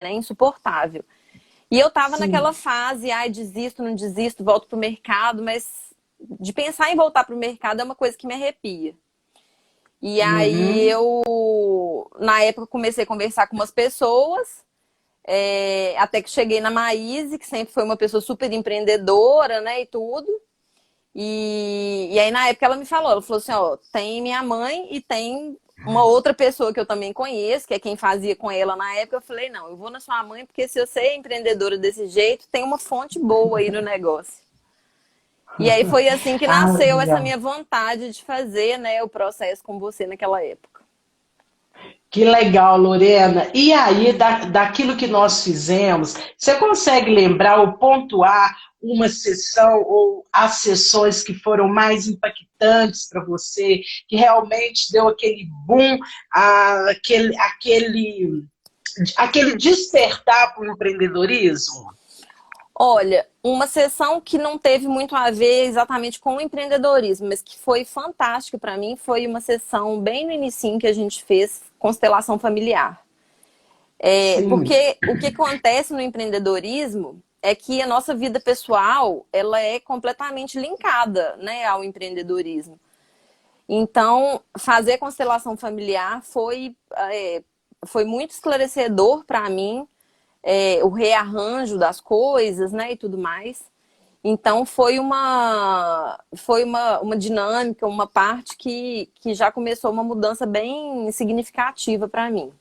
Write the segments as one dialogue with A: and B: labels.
A: né? Insuportável. E eu tava naquela
B: Sim.
A: fase, ai, desisto, não desisto, volto pro mercado, mas de pensar em voltar pro mercado é uma coisa que me arrepia. E aí
B: Uhum.
A: na época, comecei a conversar com umas pessoas, até que cheguei na Maíse, que sempre foi uma pessoa super empreendedora, né, e tudo. E aí, na época, ela falou assim, ó, tem minha mãe e tem uma outra pessoa que eu também conheço, que é quem fazia com ela na época. Eu falei, não, eu vou na sua mãe, porque se você é empreendedora desse jeito, tem uma fonte boa aí no negócio. E aí foi assim que
B: Ah,
A: nasceu essa
B: legal.
A: minha vontade de fazer, né, o processo com você naquela época.
B: Que legal, Lorena. E aí, daquilo que nós fizemos, você consegue lembrar ou pontuar uma sessão ou as sessões que foram mais impactantes para você, que realmente deu aquele boom, aquele despertar para o empreendedorismo?
A: Olha, uma sessão que não teve muito a ver exatamente com o empreendedorismo, mas que foi fantástica para mim, foi uma sessão bem no inicinho que a gente fez, constelação familiar.
B: Sim.
A: Porque o que acontece no empreendedorismo é que a nossa vida pessoal, ela é completamente linkada, né, ao empreendedorismo. Então, fazer constelação familiar foi muito esclarecedor para mim, o rearranjo das coisas, né, e tudo mais. Então foi uma dinâmica, uma parte que já começou uma mudança bem significativa para mim.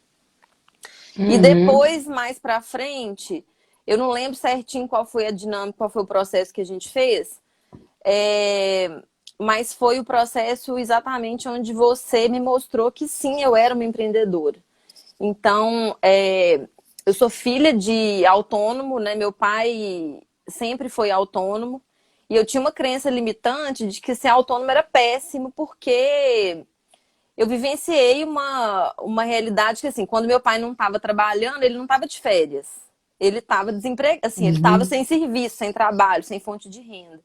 A: E
B: Uhum.
A: depois, mais para frente, eu não lembro certinho qual foi a dinâmica, qual foi o processo que a gente fez, é, mas foi o processo exatamente onde você me mostrou que sim, eu era uma empreendedora. Então, eu sou filha de autônomo, né? Meu pai sempre foi autônomo. E eu tinha uma crença limitante de que ser autônomo era péssimo, porque eu vivenciei uma realidade que, assim, quando meu pai não estava trabalhando, ele não estava de férias. Ele estava desempregado, assim, ele estava
B: Uhum.
A: sem serviço, sem trabalho, sem fonte de renda.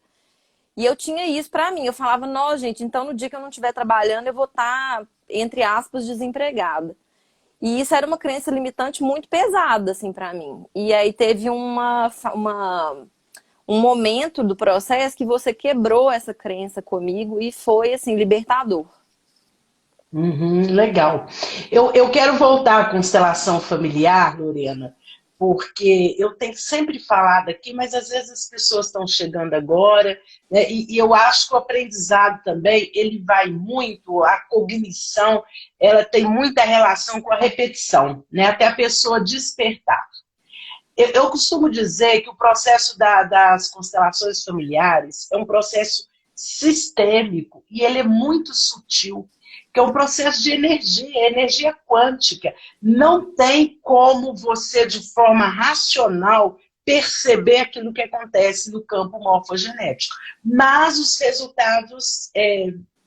A: E eu tinha isso para mim. Eu falava, não, gente, então no dia que eu não estiver trabalhando, eu vou estar, entre aspas, desempregada. E isso era uma crença limitante muito pesada, assim, para mim. E aí teve um momento do processo que você quebrou essa crença comigo e foi, assim, libertador.
B: Uhum, legal. Eu quero voltar à constelação familiar, Lorena, porque eu tenho sempre falado aqui, mas às vezes as pessoas estão chegando agora, né, e eu acho que o aprendizado também, ele vai muito, a cognição, ela tem muita relação com a repetição, né, até a pessoa despertar. Eu costumo dizer que o processo das constelações familiares é um processo sistêmico e ele é muito sutil, que é um processo de energia, energia quântica. Não tem como você, de forma racional, perceber aquilo que acontece no campo morfogenético. Mas os resultados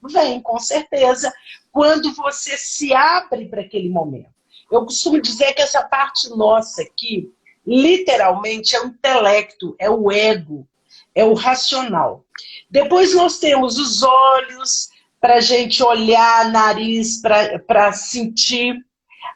B: vêm, com certeza, quando você se abre para aquele momento. Eu costumo dizer que essa parte nossa aqui, literalmente, é o intelecto, é o ego, é o racional. Depois nós temos os olhos, para a gente olhar, nariz para sentir,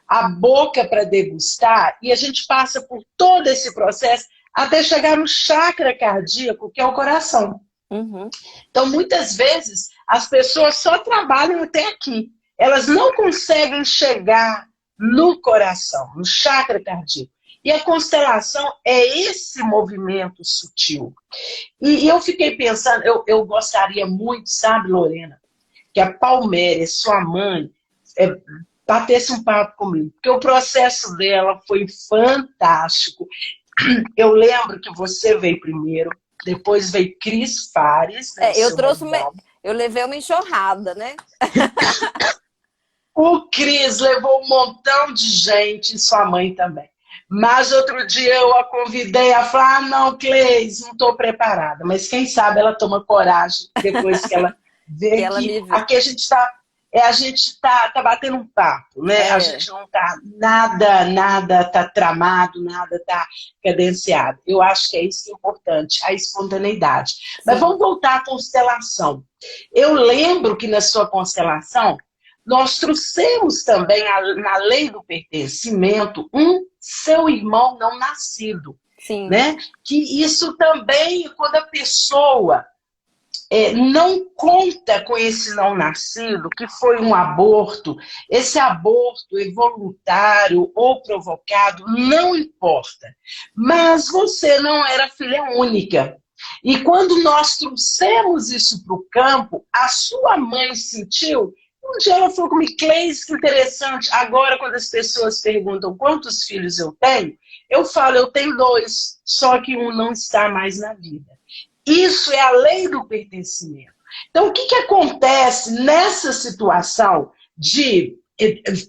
B: a boca para degustar, e a gente passa por todo esse processo até chegar no chakra cardíaco, que é o coração.
A: Uhum.
B: Então, muitas vezes, as pessoas só trabalham até aqui. Elas não conseguem chegar no coração, no chakra cardíaco. E a constelação é esse movimento sutil. E eu fiquei pensando, eu gostaria muito, sabe, Lorena, que a Palméria, sua mãe, é, batesse um papo comigo, porque o processo dela foi fantástico. Eu lembro que você veio primeiro, depois veio Cris Fares, né, o
A: Eu
B: seu
A: trouxe
B: marido.
A: eu levei uma enxurrada, né?
B: O Cris levou um montão de gente, e sua mãe também. Mas outro dia eu a convidei a falar, não, Cleis, não estou preparada. Mas quem sabe ela toma coragem depois que ela
A: Que
B: vê
A: ela
B: que
A: me viu.
B: aqui a gente está batendo um papo, né? A
A: É,
B: gente não está nada tá tramado, nada está cadenciado. Eu acho que é isso que é importante, a espontaneidade. Mas
A: sim.
B: vamos voltar à constelação. Eu lembro que na sua constelação nós trouxemos também na lei do pertencimento seu irmão não nascido.
A: Sim.
B: Né? Que isso também, quando a pessoa não conta com esse não nascido, que foi um aborto, esse aborto é voluntário ou provocado, não importa. Mas você não era filha única. E quando nós trouxemos isso para o campo, a sua mãe sentiu. Um dia ela falou comigo, Cleis, que interessante. Agora, quando as pessoas perguntam quantos filhos eu tenho, eu falo, eu tenho 2, só que um não está mais na vida. Isso é a lei do pertencimento. Então, o que acontece nessa situação de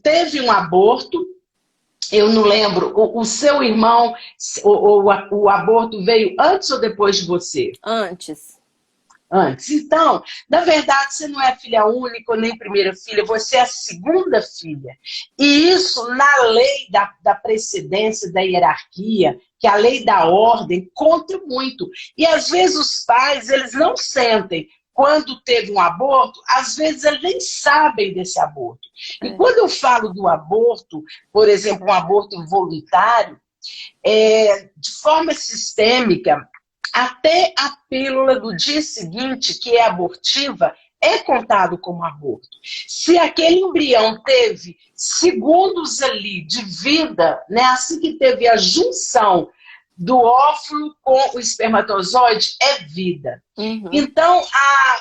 B: teve um aborto, eu não lembro, o seu irmão, o aborto veio antes ou depois de você?
A: Antes.
B: Antes. Então, na verdade, você não é filha única nem primeira filha, você é a segunda filha. E isso, na lei da precedência, da hierarquia, que a lei da ordem, conta muito. E, às vezes, os pais, eles não sentem. Quando teve um aborto, às vezes eles nem sabem desse aborto. E quando eu falo do aborto, por exemplo, um aborto voluntário, de forma sistêmica, até a pílula do dia seguinte, que é abortiva, é contado como aborto. Se aquele embrião teve segundos ali de vida, né, assim que teve a junção do óvulo com o espermatozoide, é vida.
A: Uhum.
B: Então,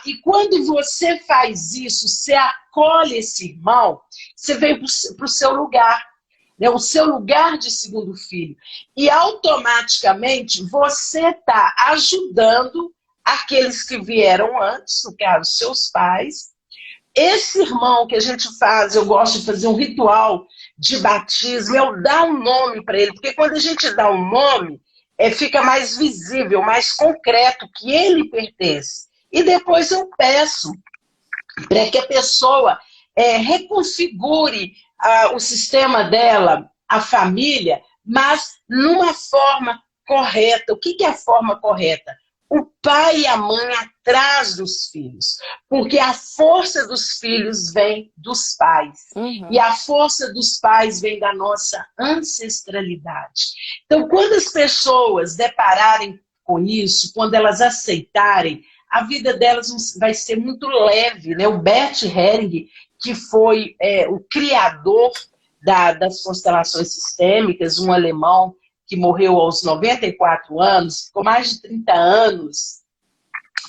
B: e quando você faz isso, você acolhe esse irmão, você vem para o seu lugar. O seu lugar de segundo filho. E automaticamente você está ajudando aqueles que vieram antes, no caso, seus pais. Esse irmão que a gente faz, eu gosto de fazer um ritual de batismo, eu dar um nome para ele, porque quando a gente dá um nome, fica mais visível, mais concreto que ele pertence. E depois eu peço para que a pessoa reconfigure o sistema dela, a família, mas numa forma correta. O que é a forma correta? O pai e a mãe atrás dos filhos, porque a força dos filhos vem dos pais.
A: Uhum.
B: E a força dos pais vem da nossa ancestralidade. Então, quando as pessoas depararem com isso, quando elas aceitarem, a vida delas vai ser muito leve, né? O Bert Helling, que foi o criador das constelações sistêmicas, um alemão que morreu aos 94 anos, ficou mais de 30 anos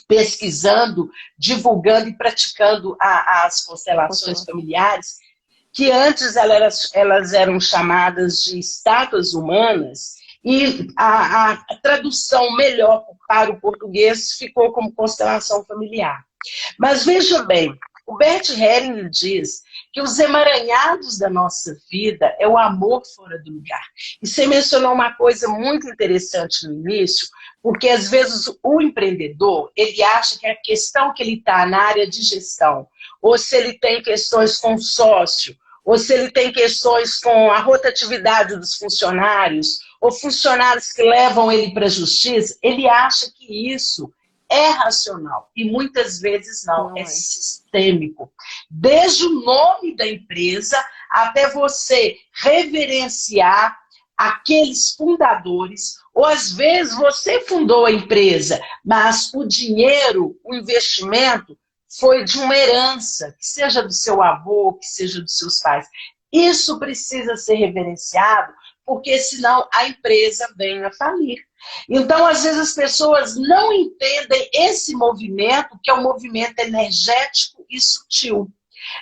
B: pesquisando, divulgando e praticando as constelações familiares, que antes elas eram chamadas de estátuas humanas, e a tradução melhor para o português ficou como constelação familiar. Mas veja bem, o Bert Helling diz que os emaranhados da nossa vida é o amor fora do lugar. E você mencionou uma coisa muito interessante no início, porque às vezes o empreendedor, ele acha que a questão que ele está na área de gestão, ou se ele tem questões com sócio, ou se ele tem questões com a rotatividade dos funcionários, ou funcionários que levam ele para a justiça, ele acha que isso é racional. E muitas vezes não, é sistêmico. Desde o nome da empresa até você reverenciar aqueles fundadores, ou às vezes você fundou a empresa, mas o dinheiro, o investimento foi de uma herança, que seja do seu avô, que seja dos seus pais. Isso precisa ser reverenciado, porque senão a empresa vem a falir. Então, às vezes, as pessoas não entendem esse movimento, que é um movimento energético e sutil.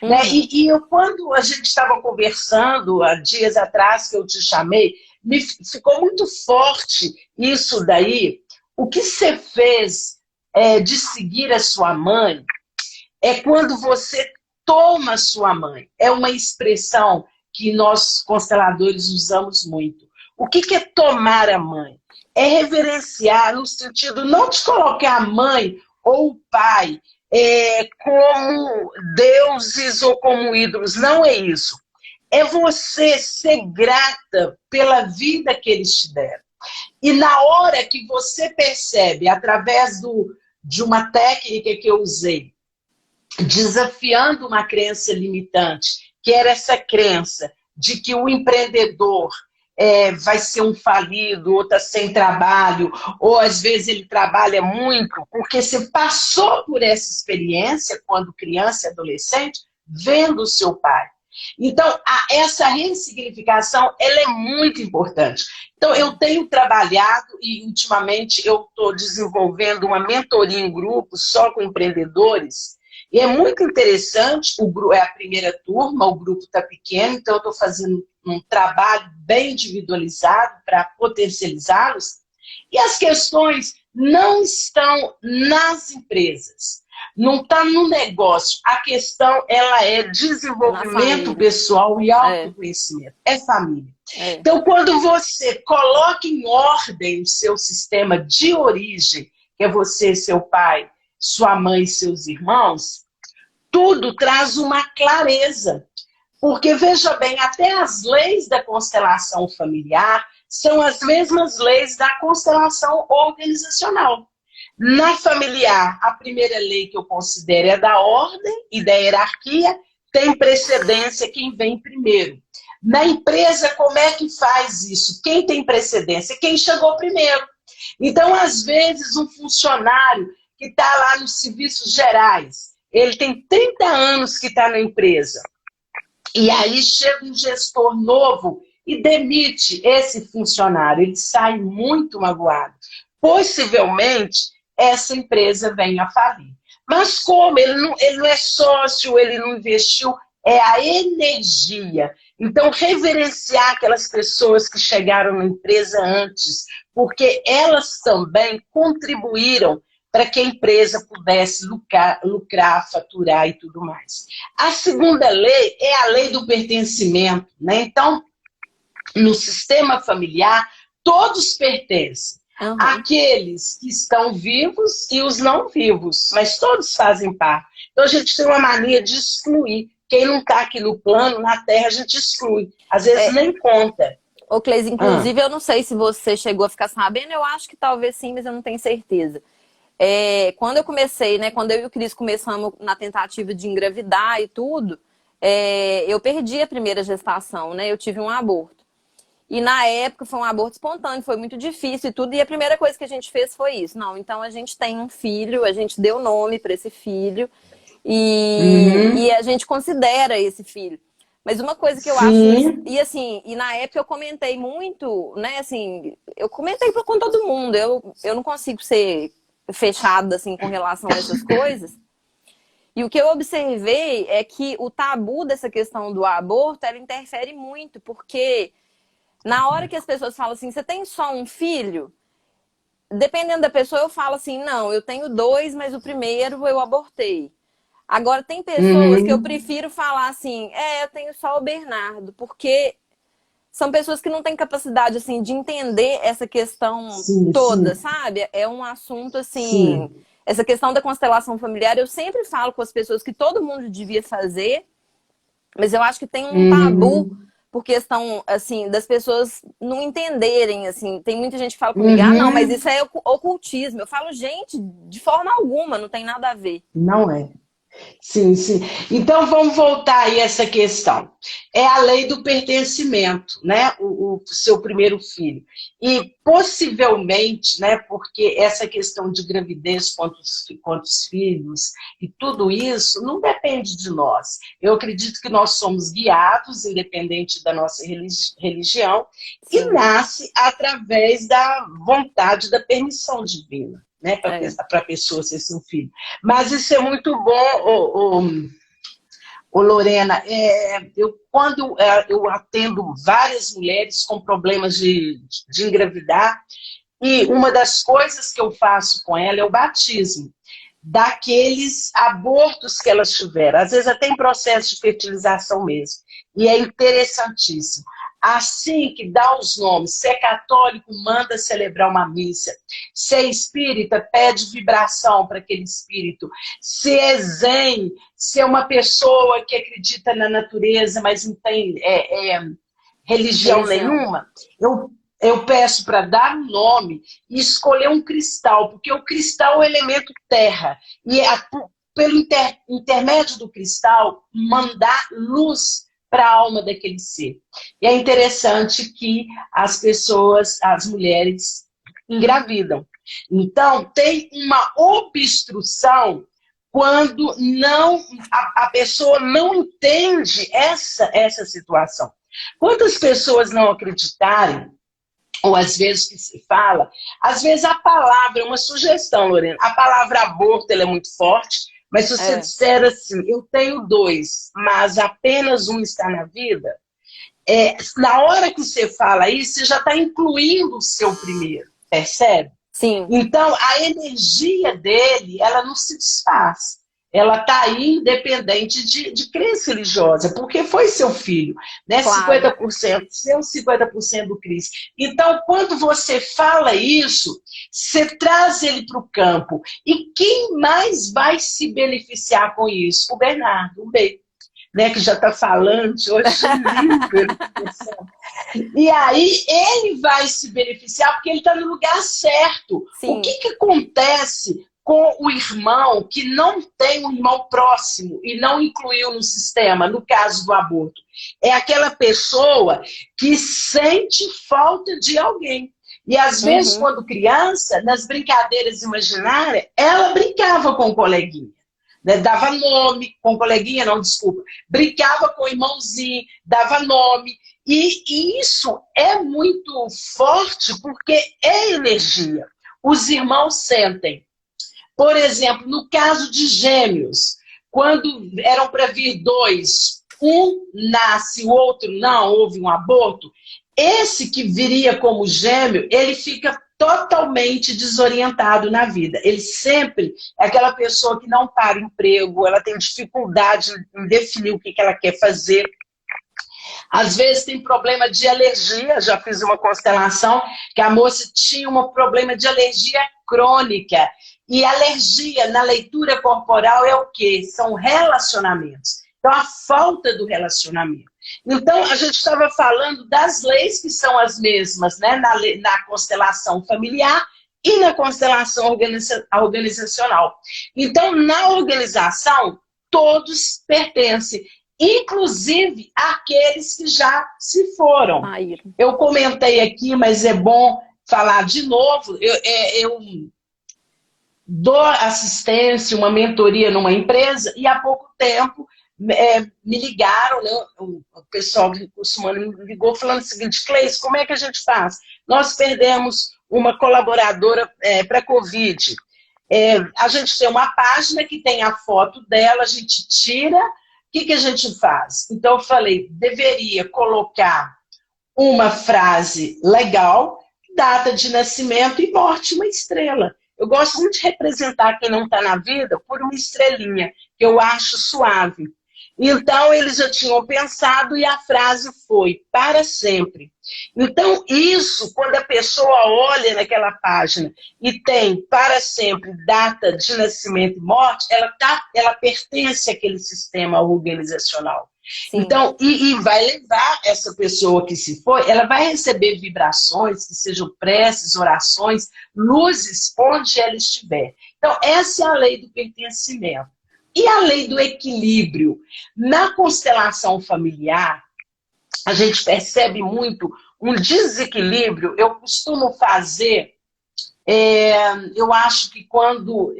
A: Uhum.
B: Né? E quando a gente estava conversando, há dias atrás, que eu te chamei, ficou muito forte isso daí. O que você fez de seguir a sua mãe é quando você toma a sua mãe. É uma expressão que nós, consteladores, usamos muito. O que é tomar a mãe? É reverenciar no sentido não de colocar a mãe ou o pai como deuses ou como ídolos. Não é isso. É você ser grata pela vida que eles te deram. E na hora que você percebe, através de uma técnica que eu usei, desafiando uma crença limitante, que era essa crença de que o empreendedor vai ser um falido, ou está sem trabalho, ou às vezes ele trabalha muito, porque você passou por essa experiência quando criança e adolescente, vendo o seu pai. Então, essa ressignificação, ela é muito importante. Então, eu tenho trabalhado e, ultimamente, eu estou desenvolvendo uma mentoria em grupo só com empreendedores. E é muito interessante, é a primeira turma, o grupo está pequeno, então eu estou fazendo um trabalho bem individualizado para potencializá-los. E as questões não estão nas empresas. Não está no negócio. A questão, ela é desenvolvimento pessoal e autoconhecimento. É família. Então, quando você coloca em ordem o seu sistema de origem, que é você, seu pai, sua mãe e seus irmãos, tudo traz uma clareza. Porque, veja bem, até as leis da constelação familiar são as mesmas leis da constelação organizacional. Na familiar, a primeira lei que eu considero é da ordem e da hierarquia, tem precedência quem vem primeiro. Na empresa, como é que faz isso? Quem tem precedência? Quem chegou primeiro. Então, às vezes, um funcionário que está lá nos serviços gerais, ele tem 30 anos que está na empresa, e aí chega um gestor novo e demite esse funcionário, ele sai muito magoado. Possivelmente, essa empresa venha a falir. Mas como? Ele não é sócio, ele não investiu, é a energia. Então, reverenciar aquelas pessoas que chegaram na empresa antes, porque elas também contribuíram para que a empresa pudesse lucrar, faturar e tudo mais. A segunda lei é a lei do pertencimento, né? Então, no sistema familiar, todos pertencem. Uhum. Aqueles que estão vivos e os não vivos, mas todos fazem parte. Então, a gente tem uma mania de excluir. Quem não está aqui no plano, na Terra, a gente exclui. Às vezes nem conta.
A: Ô, Cleise, inclusive, eu não sei se você chegou a ficar sabendo, eu acho que talvez sim, mas eu não tenho certeza. Quando eu comecei, né, quando eu e o Cris começamos na tentativa de engravidar e tudo, eu perdi a primeira gestação, né? Eu tive um aborto. E na época foi um aborto espontâneo, foi muito difícil e tudo. E a primeira coisa que a gente fez foi isso. Não, então a gente tem um filho, a gente deu nome para esse filho e a gente considera esse filho. Mas uma coisa que eu acho... E assim, e na época eu comentei muito, né, assim, eu comentei com todo mundo. Eu não consigo ser fechada, assim, com relação a essas coisas. E o que eu observei é que o tabu dessa questão do aborto, ela interfere muito, porque na hora que as pessoas falam assim, você tem só um filho? Dependendo da pessoa, eu falo assim, não, eu tenho 2, mas o primeiro eu abortei. Agora, tem pessoas que eu prefiro falar assim, eu tenho só o Bernardo, porque são pessoas que não têm capacidade, assim, de entender essa questão toda, sabe? É um assunto, assim... Essa questão da constelação familiar, eu sempre falo com as pessoas que todo mundo devia fazer, mas eu acho que tem um tabu por questão, assim, das pessoas não entenderem, assim. Tem muita gente que fala comigo, não, mas isso é ocultismo. Eu falo, gente, de forma alguma, não tem nada a ver.
B: Não é. Sim. Então, vamos voltar aí a essa questão. É a lei do pertencimento, né? O seu primeiro filho. E, possivelmente, né? Porque essa questão de gravidez quantos filhos e tudo isso não depende de nós. Eu acredito que nós somos guiados, independente da nossa religião, e nasce através da vontade, da permissão divina. Né, para a pessoa ser seu filho. Mas isso é muito bom, Lorena. Quando eu atendo várias mulheres com problemas de engravidar, e uma das coisas que eu faço com ela é o batismo daqueles abortos que elas tiveram. Às vezes até em processo de fertilização mesmo. E é interessantíssimo. Assim que dá os nomes, se é católico, manda celebrar uma missa. Se é espírita, pede vibração para aquele espírito. Se é zen, se é uma pessoa que acredita na natureza, mas não tem religião nenhuma, eu peço para dar um nome e escolher um cristal, porque o cristal é o elemento terra. E pelo intermédio do cristal, mandar luz para a alma daquele ser. E é interessante que as pessoas, as mulheres, engravidam. Então, tem uma obstrução quando não a pessoa não entende essa situação. Quantas pessoas não acreditarem, ou às vezes que se fala, às vezes a palavra, uma sugestão, Lorena, a palavra aborto ela é muito forte, mas se você disser assim, eu tenho 2, mas apenas um está na vida, na hora que você fala isso, você já está incluindo o seu primeiro, percebe?
A: Sim.
B: Então, a energia dele, ela não se desfaz. Ela está aí independente de crença religiosa, porque foi seu filho, né?
A: Claro.
B: 50% seu, 50% do Cris. Então, quando você fala isso, você traz ele para o campo. E quem mais vai se beneficiar com isso? O Bernardo, um beijo, né? Que já está falando, hoje livre. E aí ele vai se beneficiar porque ele está no lugar certo.
A: Sim.
B: O que acontece com o irmão que não tem um irmão próximo e não incluiu no sistema, no caso do aborto? É aquela pessoa que sente falta de alguém. E às vezes, quando criança, nas brincadeiras imaginárias, ela brincava com o coleguinha. Né? Dava nome, com coleguinha, não, desculpa. Brincava com o irmãozinho, dava nome. E isso é muito forte porque é energia. Os irmãos sentem. Por exemplo, no caso de gêmeos, quando eram para vir 2, um nasce, o outro não, houve um aborto, esse que viria como gêmeo, ele fica totalmente desorientado na vida. Ele sempre é aquela pessoa que não para o emprego, ela tem dificuldade em definir o que ela quer fazer. Às vezes tem problema de alergia, já fiz uma constelação, que a moça tinha um problema de alergia crônica. E alergia na leitura corporal é o quê? São relacionamentos. Então, a falta do relacionamento. Então, a gente estava falando das leis que são as mesmas, né? Na constelação familiar e na constelação organizacional. Então, na organização, todos pertencem, inclusive aqueles que já se foram. Eu comentei aqui, mas é bom falar de novo. Eu dou assistência, uma mentoria numa empresa, e há pouco tempo me ligaram, né, o pessoal do recurso humano me ligou falando o seguinte: Cleis, como é que a gente faz? Nós perdemos uma colaboradora para a Covid. A gente tem uma página que tem a foto dela, a gente tira, o que a gente faz? Então eu falei, deveria colocar uma frase legal, data de nascimento e morte, uma estrela. Eu gosto muito de representar quem não está na vida por uma estrelinha, que eu acho suave. Então, eles já tinham pensado e a frase foi, para sempre. Então, isso, quando a pessoa olha naquela página e tem para sempre data de nascimento e morte, ela pertence àquele sistema organizacional. Sim. Então, e vai levar essa pessoa que se foi, ela vai receber vibrações, que sejam preces, orações, luzes, onde ela estiver. Então, essa é a lei do pertencimento. E a lei do equilíbrio? Na constelação familiar, a gente percebe muito um desequilíbrio. Eu costumo fazer... eu acho que quando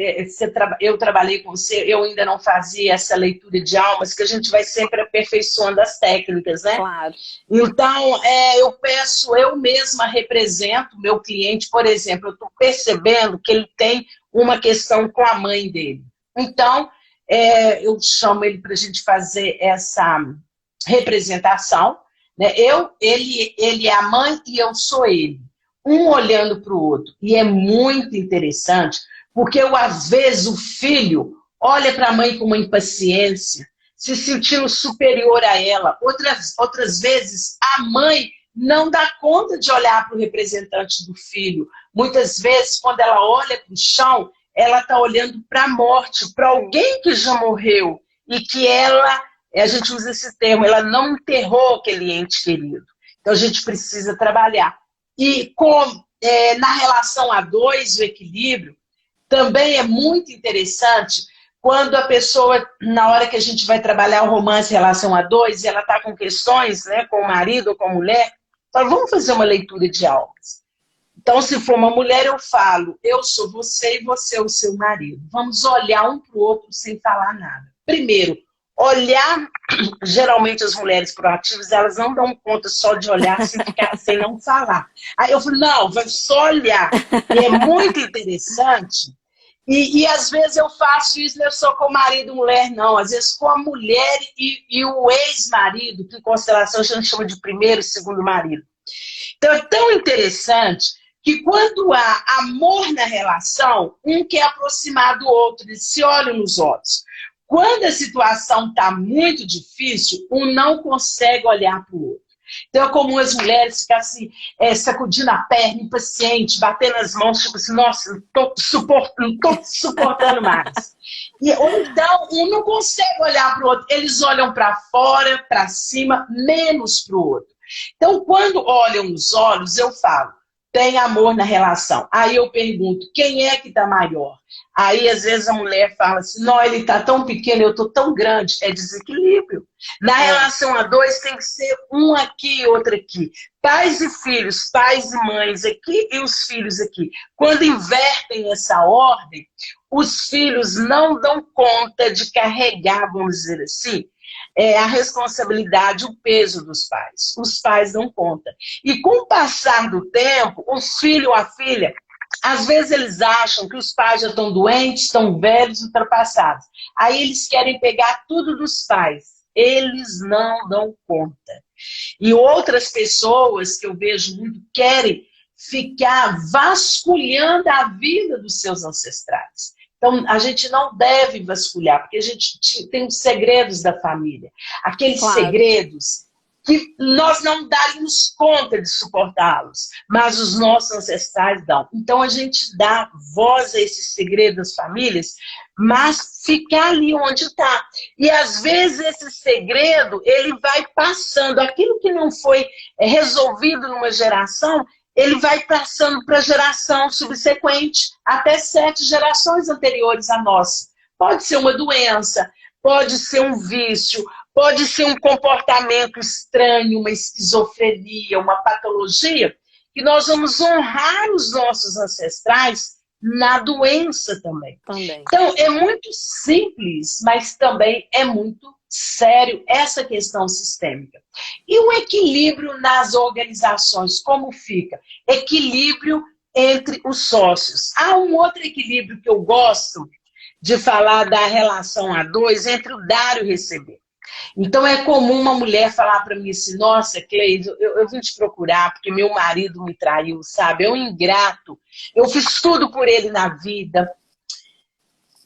B: eu trabalhei com você, eu ainda não fazia essa leitura de almas, que a gente vai sempre aperfeiçoando as técnicas, né?
A: Claro.
B: Então, eu mesma represento meu cliente, por exemplo, eu estou percebendo que ele tem uma questão com a mãe dele. Então, eu chamo ele para a gente fazer essa representação, né? Ele é a mãe e eu sou ele. Um olhando para o outro. E é muito interessante, porque às vezes o filho olha para a mãe com uma impaciência, se sentindo superior a ela. Outras vezes a mãe não dá conta de olhar para o representante do filho. Muitas vezes, quando ela olha para o chão, ela está olhando para a morte, para alguém que já morreu e que a gente usa esse termo, ela não enterrou aquele ente querido. Então a gente precisa trabalhar. E na relação a 2, o equilíbrio, também é muito interessante, quando a pessoa, na hora que a gente vai trabalhar o romance relação a dois, e ela está com questões, né, com o marido ou com a mulher, fala, vamos fazer uma leitura de almas. Então, se for uma mulher, eu falo, eu sou você e você é o seu marido. Vamos olhar um para o outro sem falar nada. Primeiro, olhar, geralmente as mulheres proativas, elas não dão conta só de olhar sem não falar. Aí eu falo, não, vai só olhar. E é muito interessante. E às vezes eu faço isso, não é só com o marido e mulher, não. Às vezes com a mulher e o ex-marido, que em constelação a gente chama de primeiro e segundo marido. Então é tão interessante que quando há amor na relação, um quer aproximar do outro, eles se olham nos olhos. Quando a situação está muito difícil, um não consegue olhar para o outro. Então é comum as mulheres ficarem assim, sacudindo a perna, impaciente, batendo as mãos, tipo assim, nossa, não estou suportando mais. Ou então, um não consegue olhar para o outro, eles olham para fora, para cima, menos para o outro. Então, quando olham nos olhos, eu falo, tem amor na relação. Aí eu pergunto, quem é que está maior? Aí, às vezes, a mulher fala assim, não, ele está tão pequeno, eu estou tão grande. É desequilíbrio. Na relação a dois, tem que ser um aqui e outro aqui. Pais e filhos, pais e mães aqui e os filhos aqui. Quando invertem essa ordem, os filhos não dão conta de carregar, vamos dizer assim, a responsabilidade, o peso dos pais. Os pais dão conta. E com o passar do tempo, o filho ou a filha, às vezes eles acham que os pais já estão doentes, estão velhos, ultrapassados. Aí eles querem pegar tudo dos pais. Eles não dão conta. E outras pessoas que eu vejo muito querem ficar vasculhando a vida dos seus ancestrais. Então, a gente não deve vasculhar, porque a gente tem os segredos da família. Aqueles segredos que nós não daríamos conta de suportá-los, mas os nossos ancestrais dão. Então, a gente dá voz a esses segredos das famílias, mas ficar ali onde está. E, às vezes, esse segredo, ele vai passando. Aquilo que não foi resolvido numa geração, ele vai passando para a geração subsequente, até 7 gerações anteriores à nossa. Pode ser uma doença, pode ser um vício, pode ser um comportamento estranho, uma esquizofrenia, uma patologia, que nós vamos honrar os nossos ancestrais na doença também. Então, é muito simples, mas também é muito sério essa questão sistêmica. E o equilíbrio nas organizações, como fica? Equilíbrio entre os sócios. Há um outro equilíbrio que eu gosto de falar da relação a dois, entre o dar e o receber. Então é comum uma mulher falar para mim assim, nossa, Cleide, eu vim te procurar porque meu marido me traiu, sabe? É um ingrato. Eu fiz tudo por ele na vida.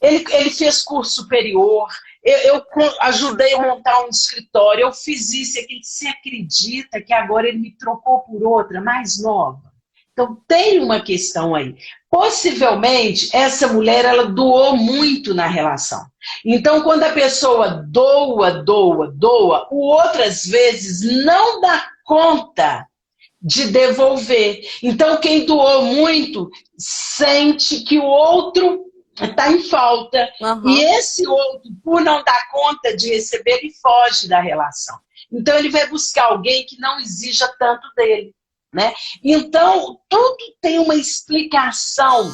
B: Ele fez curso superior, eu ajudei a montar um escritório, eu fiz isso e aquilo. Você acredita que agora ele me trocou por outra, mais nova? Então tem uma questão aí. Possivelmente, essa mulher, ela doou muito na relação. Então, quando a pessoa doa, o outro, às vezes, não dá conta de devolver. Então, quem doou muito, sente que o outro está em falta. E esse outro, por não dar conta de receber, ele foge da relação. Então, ele vai buscar alguém que não exija tanto dele. Né? Então, tudo tem uma explicação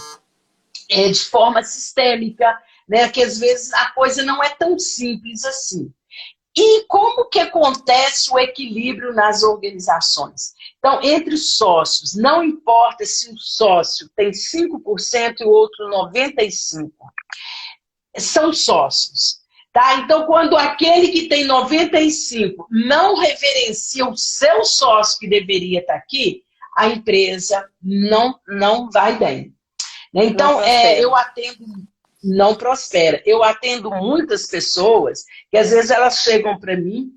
B: de forma sistêmica, né? Que às vezes a coisa não é tão simples assim. E como que acontece o equilíbrio nas organizações? Então, entre os sócios, não importa se um sócio tem 5% e o outro 95%, são sócios. Tá? Então, quando aquele que tem 95 não reverencia o seu sócio que deveria estar aqui, a empresa não vai bem. Então, eu atendo, não prospera. Eu atendo muitas pessoas que às vezes elas chegam para mim,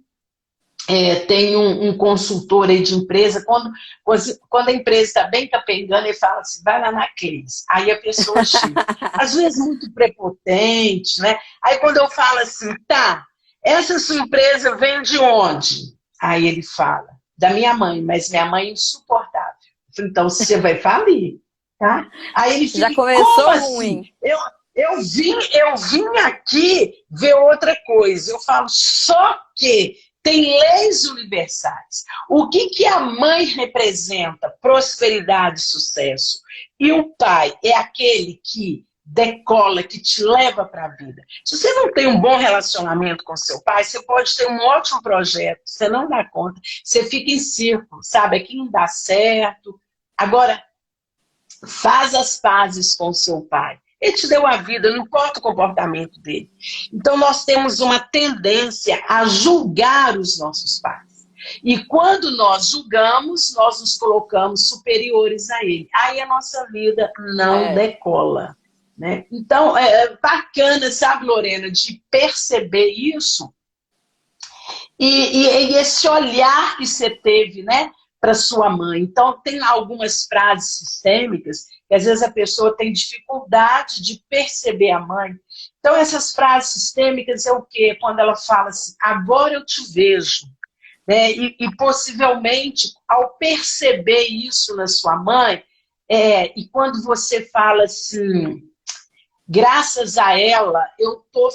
B: tem um consultor aí de empresa, quando a empresa está bem capengando, ele fala assim, vai lá na Cleide. Aí a pessoa chega. Às vezes muito prepotente, né? Aí quando eu falo assim, tá, essa sua empresa vem de onde? Aí ele fala, da minha mãe, mas minha mãe é insuportável. Eu falo, então você vai falir, tá? Aí ele fica,
A: já começou
B: como
A: ruim.
B: assim? eu vim aqui ver outra coisa. Eu falo, só que tem leis universais. O que, que a mãe representa? Prosperidade e sucesso. E o pai é aquele que decola, que te leva para a vida. Se você não tem um bom relacionamento com seu pai, você pode ter um ótimo projeto, você não dá conta, você fica em círculo, sabe? Aqui não dá certo. Agora, faz as pazes com seu pai. Ele te deu a vida, não importa o comportamento dele. Então, nós temos uma tendência a julgar os nossos pais. E quando nós julgamos, nós nos colocamos superiores a ele. Aí a nossa vida não decola. Né? Então, é bacana, sabe, Lorena, de perceber isso e esse olhar que você teve, né, para sua mãe. Então, tem algumas frases sistêmicas que às vezes a pessoa tem dificuldade de perceber a mãe. Então, essas frases sistêmicas é o quê? Quando ela fala assim, agora eu te vejo. Né? E possivelmente, ao perceber isso na sua mãe, e quando você fala assim, graças a ela, eu estou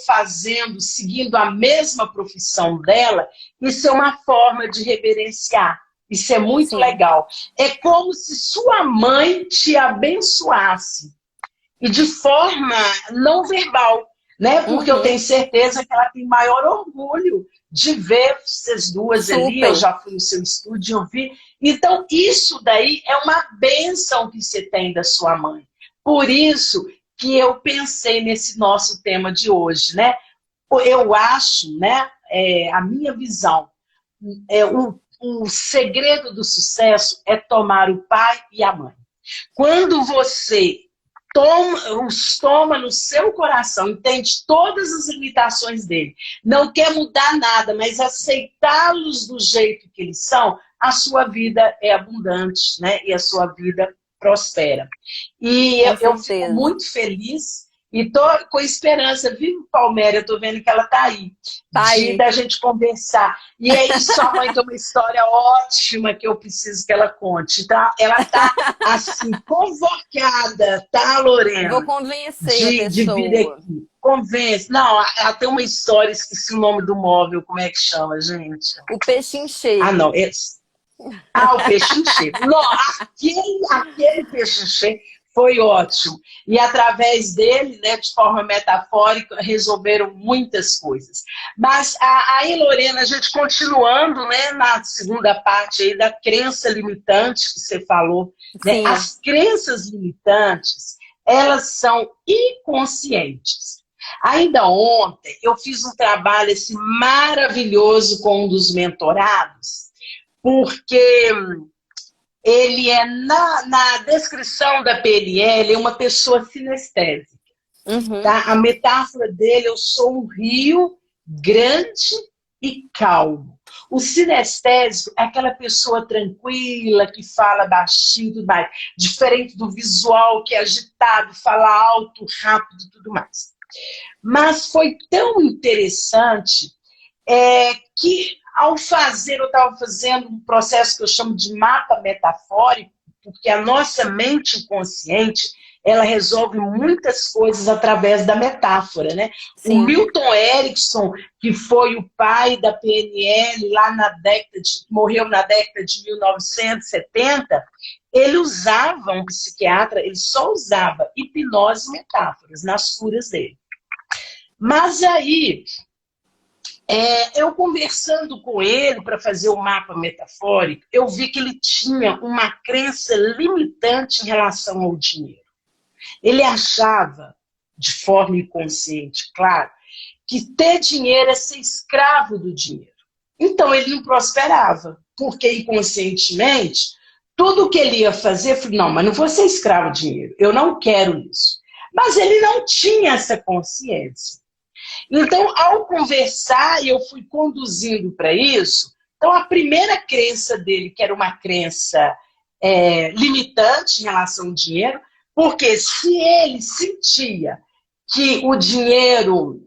B: seguindo a mesma profissão dela, isso é uma forma de reverenciar. Isso é muito legal. É como se sua mãe te abençoasse. E de forma não verbal, né? Porque eu tenho certeza que ela tem maior orgulho de ver vocês duas ali. Eu já fui no seu estúdio, eu vi. Então, isso daí é uma bênção que você tem da sua mãe. Por isso que eu pensei nesse nosso tema de hoje, né? Eu acho, né? A minha visão, o segredo do sucesso é tomar o pai e a mãe. Quando você os toma no seu coração, entende todas as limitações dele, não quer mudar nada, mas aceitá-los do jeito que eles são, a sua vida é abundante, né? E a sua vida prospera. E eu fico muito feliz e tô com esperança, viu, Palméria? Eu tô vendo que ela tá aí. Da gente conversar. E aí, sua mãe tem uma história ótima que eu preciso que ela conte. Então, ela tá, assim, convocada, tá, Lorena?
A: Vou convencer
B: de vir aqui. Convence. Não, ela tem uma história, esqueci o nome do móvel, como é que chama, gente?
A: O pechinchê.
B: Ah, não, o pechinchê. Não, aquele pechinchê foi ótimo. E através dele, né, de forma metafórica, resolveram muitas coisas. Mas aí, Lorena, a gente continuando, né, na segunda parte aí da crença limitante que você falou. Né? As crenças limitantes, elas são inconscientes. Ainda ontem, eu fiz um trabalho assim, maravilhoso com um dos mentorados, porque ele é, na descrição da PNL, é uma pessoa sinestésica. Tá? A metáfora dele, eu sou um rio grande e calmo. O sinestésico é aquela pessoa tranquila, que fala baixinho e tudo mais. Diferente do visual, que é agitado, fala alto, rápido e tudo mais. Mas foi tão interessante que ao fazer, eu estava fazendo um processo que eu chamo de mapa metafórico, porque a nossa mente inconsciente, ela resolve muitas coisas através da metáfora, né? O Milton Erickson, que foi o pai da PNL lá morreu na década de 1970, ele usava, um psiquiatra, ele só usava hipnose e metáforas nas curas dele. Mas aí, eu conversando com ele para fazer o mapa metafórico, eu vi que ele tinha uma crença limitante em relação ao dinheiro. Ele achava, de forma inconsciente, claro, que ter dinheiro é ser escravo do dinheiro. Então ele não prosperava, porque inconscientemente, tudo que ele ia fazer, eu falei, não, mas não vou ser escravo do dinheiro, eu não quero isso. Mas ele não tinha essa consciência. Então, ao conversar, e eu fui conduzindo para isso, então a primeira crença dele, que era uma crença limitante em relação ao dinheiro, porque se ele sentia que o dinheiro,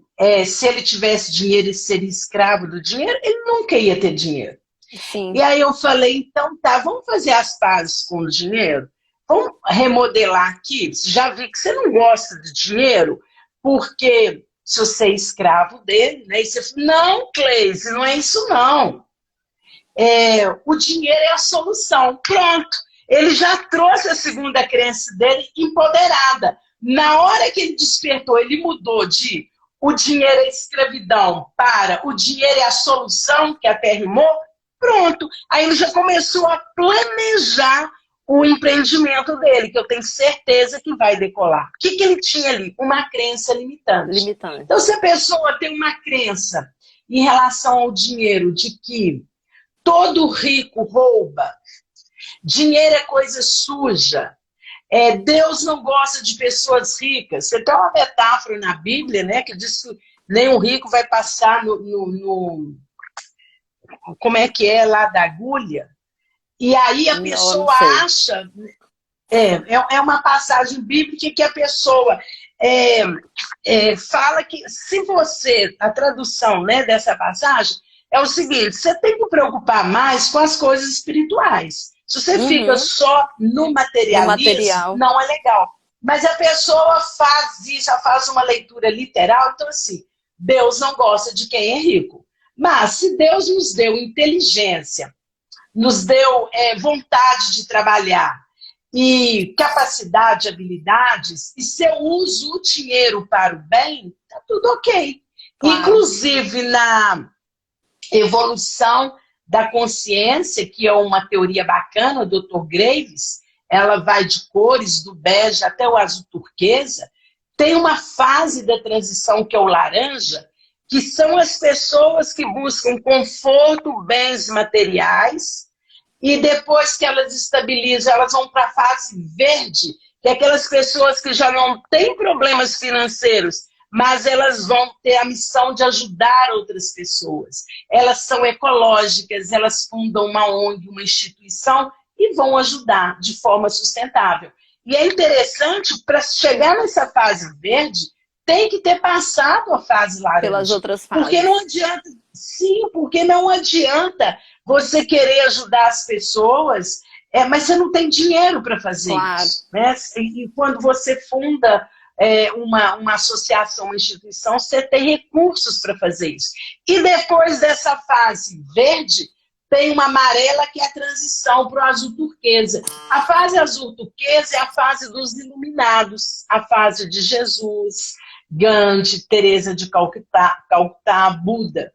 B: se ele tivesse dinheiro e seria escravo do dinheiro, ele nunca ia ter dinheiro. E aí eu falei, então tá, vamos fazer as pazes com o dinheiro? Vamos remodelar aqui? Já vi que você não gosta de dinheiro, porque se você é escravo dele, né? E você fala, não, Cleise, não é isso não. O dinheiro é a solução. Pronto. Ele já trouxe a segunda crença dele empoderada. Na hora que ele despertou, ele mudou de o dinheiro é escravidão para o dinheiro é a solução, que até rimou. Pronto. Aí ele já começou a planejar o empreendimento dele, que eu tenho certeza que vai decolar. O que ele tinha ali? Uma crença limitante. Então, se a pessoa tem uma crença em relação ao dinheiro de que todo rico rouba, dinheiro é coisa suja, Deus não gosta de pessoas ricas. Você tem uma metáfora na Bíblia, né, que diz que nenhum rico vai passar como é que é lá da agulha? E aí a pessoa acha... É uma passagem bíblica que a pessoa fala que se você... A tradução, né, dessa passagem é o seguinte, você tem que preocupar mais com as coisas espirituais. Se você fica só no materialismo, não é legal. Mas a pessoa faz isso, ela faz uma leitura literal. Então, assim, Deus não gosta de quem é rico. Mas se Deus nos deu inteligência, nos deu vontade de trabalhar e capacidade, habilidades, e se eu uso o dinheiro para o bem, tá tudo ok. Claro. Inclusive, na evolução da consciência, que é uma teoria bacana, do Dr. Graves, ela vai de cores, do bege até o azul turquesa, tem uma fase da transição que é o laranja, que são as pessoas que buscam conforto, bens materiais, e depois que elas estabilizam, elas vão para a fase verde, que é aquelas pessoas que já não têm problemas financeiros, mas elas vão ter a missão de ajudar outras pessoas. Elas são ecológicas, elas fundam uma ONG, uma instituição, e vão ajudar de forma sustentável. E é interessante, para chegar nessa fase verde, tem que ter passado a fase laranja.
A: Pelas outras fases.
B: Porque não adianta, sim, porque não adianta você querer ajudar as pessoas, mas você não tem dinheiro para fazer isso. Né? E quando você funda uma associação, uma instituição, você tem recursos para fazer isso. E depois dessa fase verde, tem uma amarela que é a transição para o azul turquesa. A fase azul turquesa é a fase dos iluminados, a fase de Jesus, Gandhi, Teresa de Calcutá, Buda.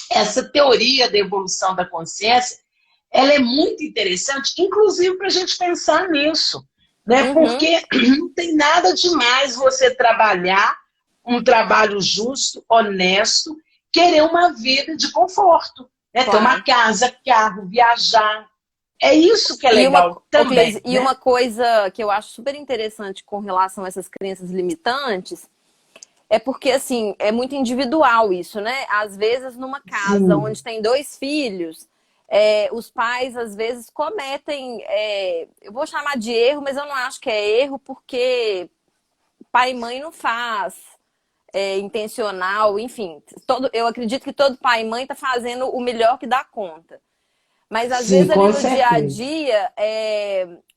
B: Essa teoria da evolução da consciência, ela é muito interessante, inclusive para a gente pensar nisso. Né? Porque não tem nada demais você trabalhar um trabalho justo, honesto, querer uma vida de conforto. Né? Ter uma casa, carro, viajar. É isso que é legal também.
A: E uma coisa que eu acho super interessante com relação a essas crenças limitantes é porque, assim, é muito individual isso, né? Às vezes, numa casa onde tem 2 filhos, os pais, às vezes, cometem... eu vou chamar de erro, mas eu não acho que é erro, porque pai e mãe não faz intencional, enfim. Eu acredito que todo pai e mãe está fazendo o melhor que dá conta. Mas, às vezes, ali no dia a dia,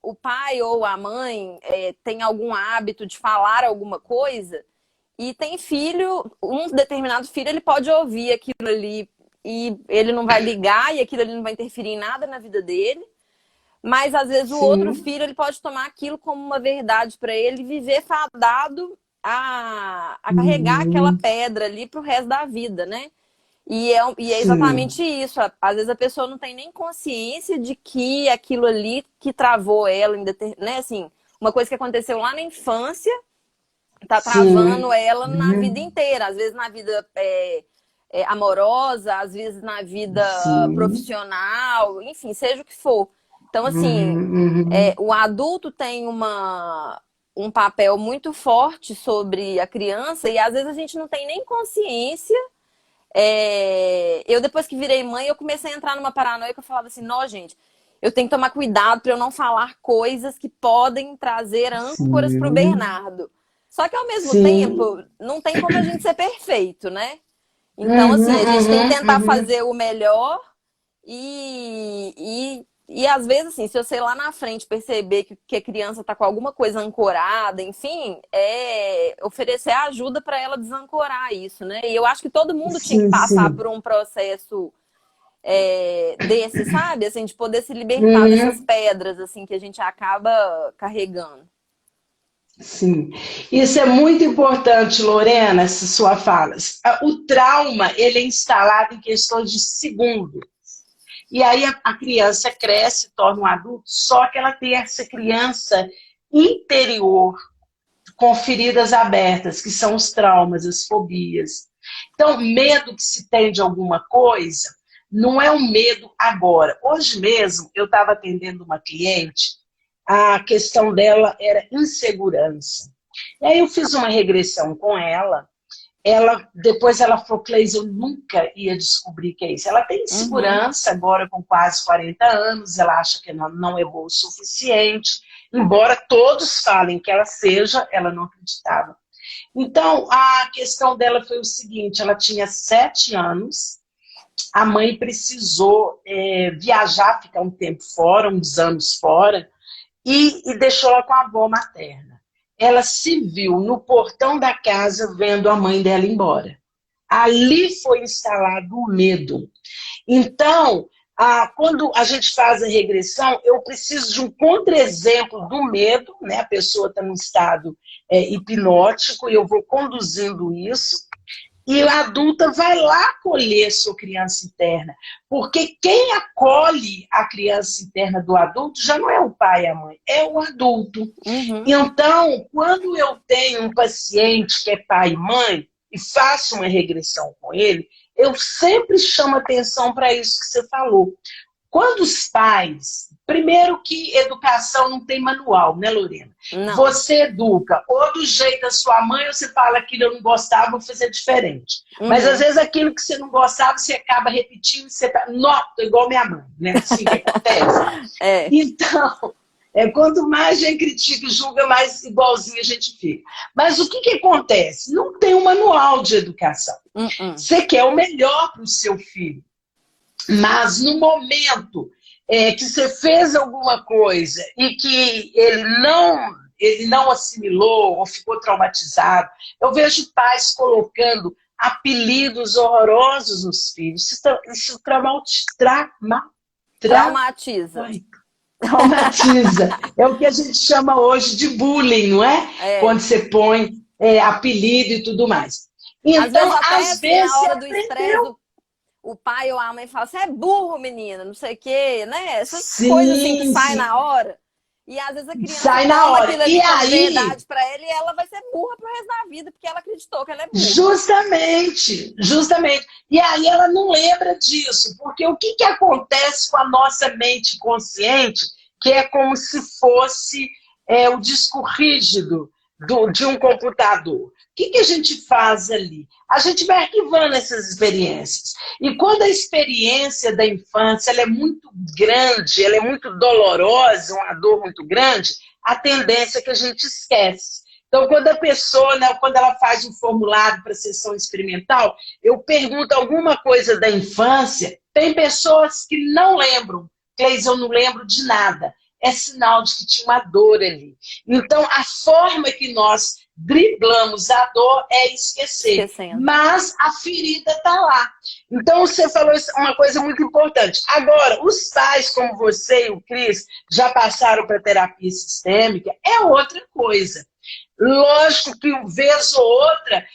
A: o pai ou a mãe tem algum hábito de falar alguma coisa... E tem filho, um determinado filho, ele pode ouvir aquilo ali e ele não vai ligar e aquilo ali não vai interferir em nada na vida dele. Mas, às vezes, o outro filho, ele pode tomar aquilo como uma verdade para ele e viver fadado a carregar aquela pedra ali pro resto da vida, né? E é exatamente isso. Às vezes, a pessoa não tem nem consciência de que aquilo ali que travou ela, né? Assim, uma coisa que aconteceu lá na infância... Tá travando ela na vida inteira. Às vezes na vida amorosa, às vezes na vida profissional, enfim, seja o que for. Então, assim, o adulto tem um papel muito forte sobre a criança e às vezes a gente não tem nem consciência. Eu, depois que virei mãe, eu comecei a entrar numa paranoia que eu falava assim, não, gente, eu tenho que tomar cuidado para eu não falar coisas que podem trazer âncoras pro Bernardo. Só que, ao mesmo tempo, não tem como a gente ser perfeito, né? Então, assim, a gente tem que tentar fazer o melhor e E às vezes, assim, se você lá na frente perceber que a criança tá com alguma coisa ancorada, enfim, oferecer ajuda para ela desancorar isso, né? E eu acho que todo mundo tinha que
B: Sim,
A: passar
B: sim.
A: por um processo desse, sabe? Assim, de poder se libertar dessas
B: Uhum.
A: pedras, assim, que a gente acaba carregando.
B: Sim, isso é muito importante, Lorena, essa sua fala. O trauma, ele é instalado em questões de segundos. E aí a criança cresce, torna um adulto, só que ela tem essa criança interior, com feridas abertas, que são os traumas, as fobias. Então, medo que se tem de alguma coisa, não é um medo agora. Hoje mesmo, eu estava atendendo uma cliente, a questão dela era insegurança. E aí eu fiz uma regressão com ela depois ela falou, Cleis, eu nunca ia descobrir que é isso. Ela tem
A: Uhum.
B: insegurança agora com quase 40 anos, ela acha que não é boa o suficiente, embora todos falem que ela seja, ela não acreditava. Então, a questão dela foi o seguinte, ela tinha 7 anos, a mãe precisou viajar, ficar um tempo fora, uns anos fora, e deixou ela com a avó materna. Ela se viu no portão da casa vendo a mãe dela embora. Ali foi instalado o medo. Então, quando a gente faz a regressão, eu preciso de um contra-exemplo do medo, né? A pessoa está num estado hipnótico e eu vou conduzindo isso. E a adulta vai lá acolher sua criança interna. Porque quem acolhe a criança interna do adulto já não é o pai e a mãe, é o adulto.
A: Uhum.
B: Então, quando eu tenho um paciente que é pai e mãe e faço uma regressão com ele, eu sempre chamo atenção para isso que você falou. Quando os pais, primeiro que educação não tem manual, né, Lorena?
A: Não.
B: Você educa ou do jeito da sua mãe, ou você fala aquilo eu não gostava, vou fazer diferente. Mas às
A: Uhum.
B: vezes aquilo que você não gostava, você acaba repetindo, você tá, nota igual minha mãe, né? Assim que acontece.
A: É.
B: Então, quanto mais a gente critica e julga, mais igualzinho a gente fica. Mas o que acontece? Não tem um manual de educação.
A: Uhum.
B: Você quer o melhor para o seu filho. Mas no momento que você fez alguma coisa e que ele não assimilou ou ficou traumatizado, eu vejo pais colocando apelidos horrorosos nos filhos. Isso
A: Traumatiza.
B: traumatiza. É o que a gente chama hoje de bullying, não é?
A: É.
B: Quando você põe apelido e tudo mais.
A: Às vezes
B: Então,
A: até
B: às
A: assim,
B: vezes,
A: na
B: você
A: hora do estresse,
B: aprendeu.
A: o pai ou a mãe fala, você é burro, menina, não sei o quê, né? Essas coisas assim que
B: Sim,
A: saem
B: sim.
A: na hora. E às vezes a criança
B: Sai na
A: toma
B: hora.
A: aquilo
B: E
A: ali como
B: aí,
A: verdade pra ela e ela vai ser burra pro resto da vida, porque ela acreditou que ela é burra.
B: justamente, justamente. E aí ela não lembra disso, porque o que acontece com a nossa mente consciente, que é como se fosse o disco rígido de um computador. O que a gente faz ali? A gente vai arquivando essas experiências. E quando a experiência da infância ela é muito grande, ela é muito dolorosa, uma dor muito grande, a tendência é que a gente esquece. Então, quando a pessoa, né, quando ela faz um formulário para sessão experimental, eu pergunto alguma coisa da infância, tem pessoas que não lembram. Cleis, eu não lembro de nada. É sinal de que tinha uma dor ali. Então, a forma que nós driblamos a dor é esquecer.
A: Esquecendo.
B: Mas a ferida está lá. Então, você falou uma coisa muito importante. Agora, os pais, como você e o Cris, já passaram para terapia sistêmica, é outra coisa. Lógico que uma vez ou outra,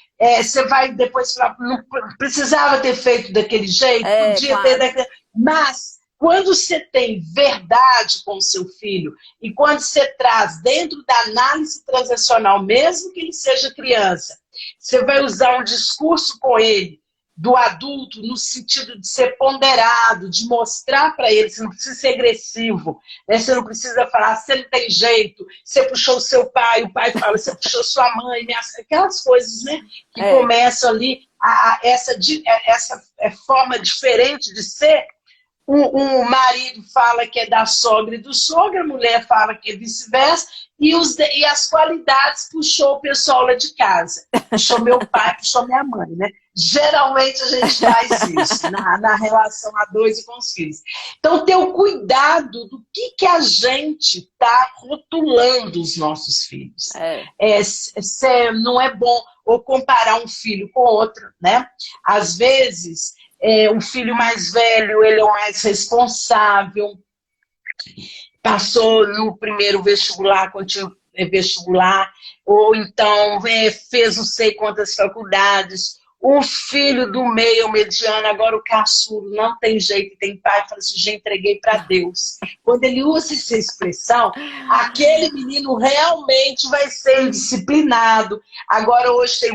B: você vai depois falar, não precisava ter feito daquele jeito,
A: É,
B: podia ter
A: claro.
B: daquele... Mas, quando você tem verdade com o seu filho e quando você traz dentro da análise transacional, mesmo que ele seja criança, você vai usar um discurso com ele do adulto no sentido de ser ponderado, de mostrar para ele, você não precisa ser agressivo, né? Você não precisa falar, você não tem jeito, você puxou o seu pai, o pai fala, você puxou sua mãe, aquelas coisas, né, que
A: É.
B: começam ali, essa forma diferente de ser. O marido fala que é da sogra e do sogro, a mulher fala que é vice-versa, e as qualidades puxou o pessoal lá de casa. Puxou meu pai, puxou minha mãe, né? Geralmente a gente faz isso na relação a dois e com os filhos. Então, ter o cuidado do que a gente está rotulando os nossos filhos. Não é bom ou comparar um filho com outro, né? Às vezes, o filho mais velho, ele é o mais responsável, passou no primeiro vestibular, continuou vestibular, ou então fez não sei quantas faculdades. O filho do meio, o mediano, agora o caçulo, não tem jeito, tem pai, fala assim, já entreguei para Deus. Quando ele usa essa expressão, aquele menino realmente vai ser indisciplinado. Agora hoje tem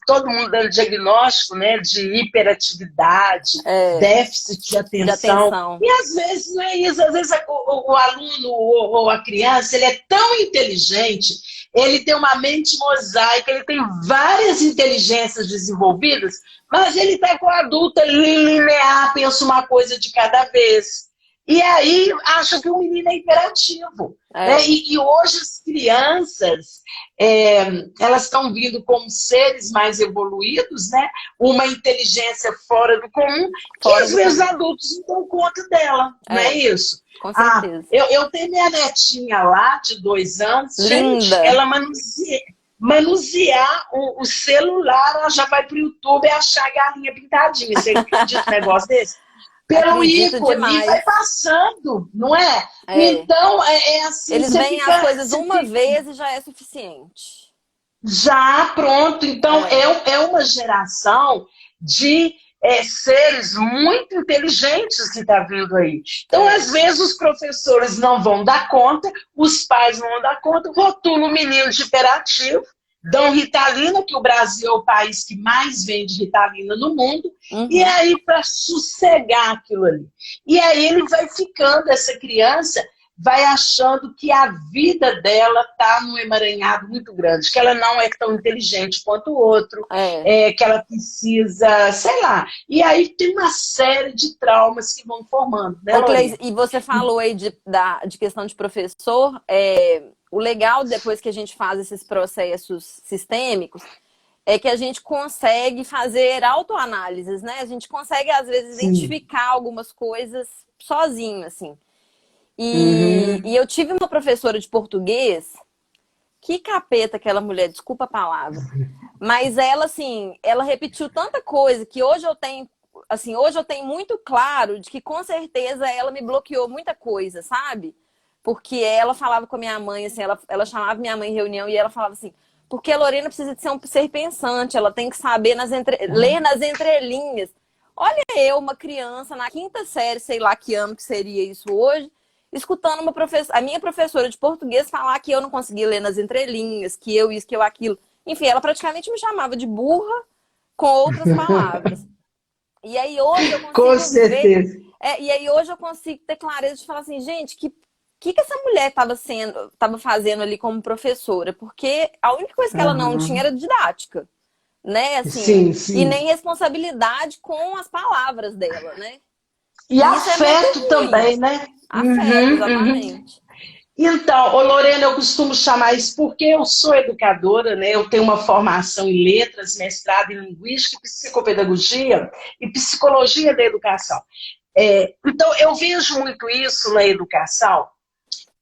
B: todo mundo dando diagnóstico, né, de hiperatividade, déficit de atenção. E às vezes não é isso, às vezes o aluno ou a criança, ele é tão inteligente, ele tem uma mente mosaica, ele tem várias inteligências desenvolvidas, mas ele está com a adulta linear, pensa uma coisa de cada vez. E aí acha que o menino é hiperativo. Né? E hoje as crianças, elas estão vindo como seres mais evoluídos, né? Uma inteligência fora do comum, que às vezes adultos não dão conta dela, não é isso?
A: Com certeza.
B: Eu tenho minha netinha lá, de 2 anos,
A: linda.
B: Gente, ela manusear o celular, ela já vai pro YouTube e achar a galinha pintadinha. Você acredita um negócio desse? Pelo ícone, vai passando, não é? Então, assim...
A: Eles veem as coisas uma vez e já é suficiente.
B: Já, pronto. Então, é uma geração de seres muito inteligentes que está vindo aí. Então, às vezes, os professores não vão dar conta, os pais não vão dar conta, rotulam o menino de hiperativo, dão Ritalina, que o Brasil é o país que mais vende Ritalina no mundo, e aí para sossegar aquilo ali. E aí ele vai ficando, essa criança vai achando que a vida dela está num emaranhado muito grande, que ela não é tão inteligente quanto o outro, que ela precisa, sei lá. E aí tem uma série de traumas que vão formando, né, Lorena?
A: E você falou aí de questão de professor, o legal depois que a gente faz esses processos sistêmicos é que a gente consegue fazer autoanálises, né? A gente consegue, às vezes, identificar algumas coisas sozinho, assim. E eu tive uma professora de português, que capeta aquela mulher, desculpa a palavra, mas ela, assim, ela repetiu tanta coisa que hoje eu tenho muito claro de que com certeza ela me bloqueou muita coisa, sabe? Porque ela falava com a minha mãe, assim, ela chamava minha mãe em reunião e ela falava assim, porque a Lorena precisa de ser um ser pensante, ela tem que saber ler nas entrelinhas. Olha eu, uma criança, na 5ª série, sei lá que ano que seria isso hoje, escutando a minha professora de português falar que eu não conseguia ler nas entrelinhas, que eu isso, que eu aquilo. Enfim, ela praticamente me chamava de burra com outras palavras. E aí hoje eu consigo
B: com certeza.
A: E aí hoje eu consigo ter clareza de falar assim, gente, que essa mulher estava fazendo ali como professora? Porque a única coisa que ela não tinha era didática, né? Assim,
B: sim.
A: E nem responsabilidade com as palavras dela, né?
B: E afeto também, né?
A: Afeto, exatamente.
B: Então, Lorena, eu costumo chamar isso porque eu sou educadora, né? Eu tenho uma formação em letras, mestrado em linguística, psicopedagogia e psicologia da educação. Então, eu vejo muito isso na educação,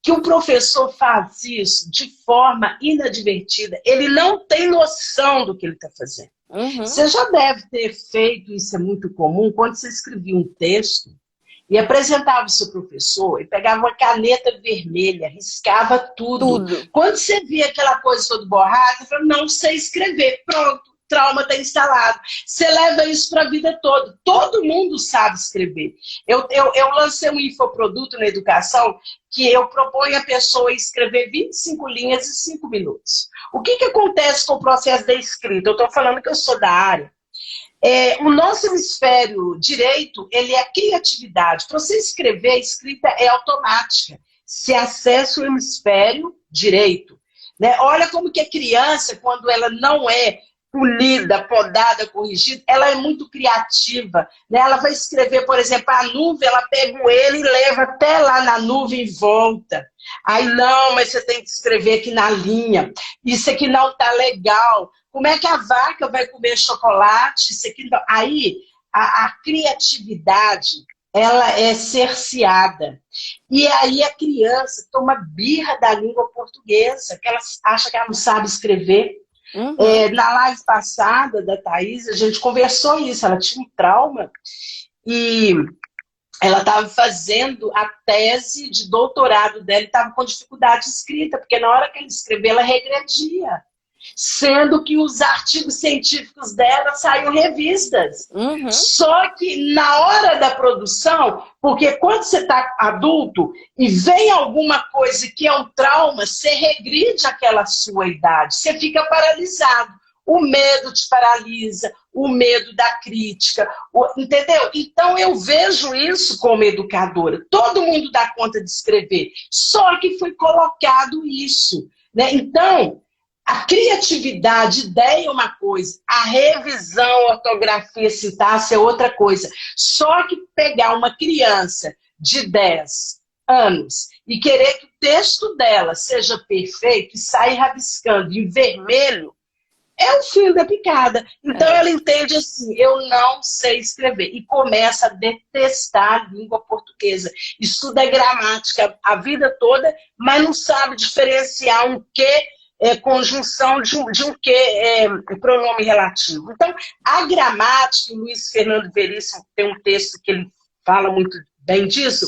B: que o professor faz isso de forma inadvertida. Ele não tem noção do que ele está fazendo. Você já deve ter feito, isso é muito comum, quando você escrevia um texto e apresentava o seu professor e pegava uma caneta vermelha, riscava tudo. Quando você via aquela coisa toda borrada, você falava, não sei escrever, pronto. Trauma está instalado. Você leva isso para a vida toda. Todo mundo sabe escrever. Eu lancei um infoproduto na educação que eu proponho a pessoa escrever 25 linhas em 5 minutos. O que acontece com o processo da escrita? Eu estou falando que eu sou da área. O nosso hemisfério direito, ele é a criatividade. Para você escrever, a escrita é automática. Se acessa o hemisfério direito. Né? Olha como que a criança, quando ela não é polida, podada, corrigida, ela é muito criativa, né? Ela vai escrever, por exemplo, a nuvem, ela pega o ele e leva até lá na nuvem e volta. Aí, não, mas você tem que escrever aqui na linha. Isso aqui não tá legal. Como é que a vaca vai comer chocolate? Isso aqui não. Aí, a criatividade, ela é cerceada. E aí a criança toma birra da língua portuguesa, que ela acha que ela não sabe escrever. Na live passada da Thaís, a gente conversou isso, ela tinha um trauma e ela estava fazendo a tese de doutorado dela e estava com dificuldade de escrita, porque na hora que ela escreveu, ela regredia. Sendo que os artigos científicos dela saíam revistas. Só que na hora da produção, porque quando você está adulto e vem alguma coisa que é um trauma, você regride aquela sua idade, você fica paralisado. O medo te paralisa, o medo da crítica, entendeu? Então eu vejo isso como educadora. Todo mundo dá conta de escrever, só que foi colocado isso, né? Então, a criatividade, ideia é uma coisa, a revisão, a ortografia, sintaxe é outra coisa. Só que pegar uma criança de 10 anos e querer que o texto dela seja perfeito e sair rabiscando em vermelho, é o fim da picada. Então ela entende assim, eu não sei escrever. E começa a detestar a língua portuguesa. Estuda gramática a vida toda, mas não sabe diferenciar um que conjunção de um que pronome relativo. Então, a gramática, o Luiz Fernando Veríssimo tem um texto que ele fala muito bem disso,